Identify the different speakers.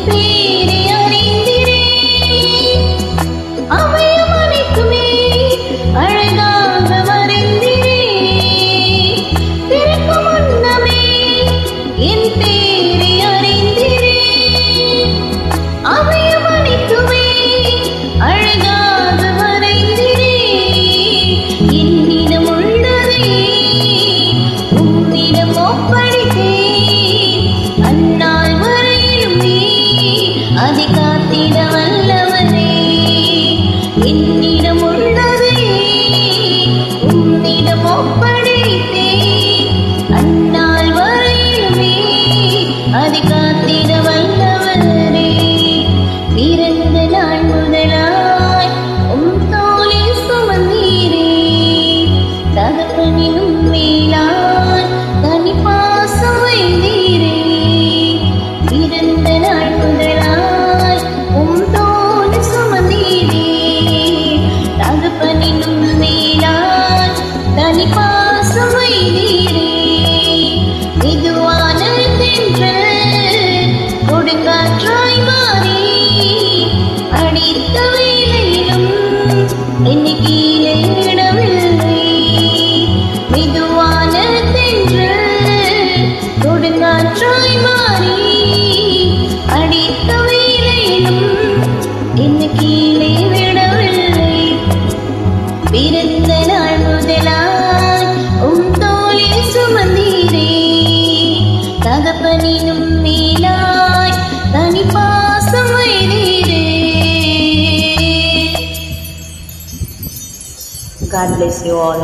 Speaker 1: பேரை அறிந்திரே அவையும் அனைத்துமே அழகாக வரைந்திரே பிறக்கும் முன்னமே என் பேரை அறிந்திரே அவையும் அனைத்துமே அழகாக வரைந்திரே என்னிடம் உள்ளதை உம்மிடம் ஒப்படைத்தேன் அந்நாள் வரையிலும் நீ அதை காத்திட வல்லவனே என்னிடம் உள்ளதை உம்மிடம் ஒப்படைத்தேன் அந்நாள் வரையிலும் நீ அதை காத்திட வல்லவனே பிறந்த நாள் முதலாய் உம் தோளில் சுமந்தீரே தகப்பனினும் மேலாய் தனி பாசம் வைத்தீரே பிறந்த நாள் முதலாய் உம் தோளில் சுமந்தீரே தகப்பனினும் மேலாய் தனி பாசம் வைத்தீரே மெதுவான தென்றல் கொடுங்காற்றாய் மாறி அடித்த வேளையிலும் என்னை கீழே விடவில்லை மெதுவான தென்றல் கொடுங்காற்றாய் மாறி அடித்த வேளையிலும் என்னை கீழே விடவில்லை பிறந்த நாள் முதலாய் உம் தோளில் சுமந்தீரே தகப்பனினும் மேலாய் தனி பாசம் வைத்தீரே.
Speaker 2: God bless you all.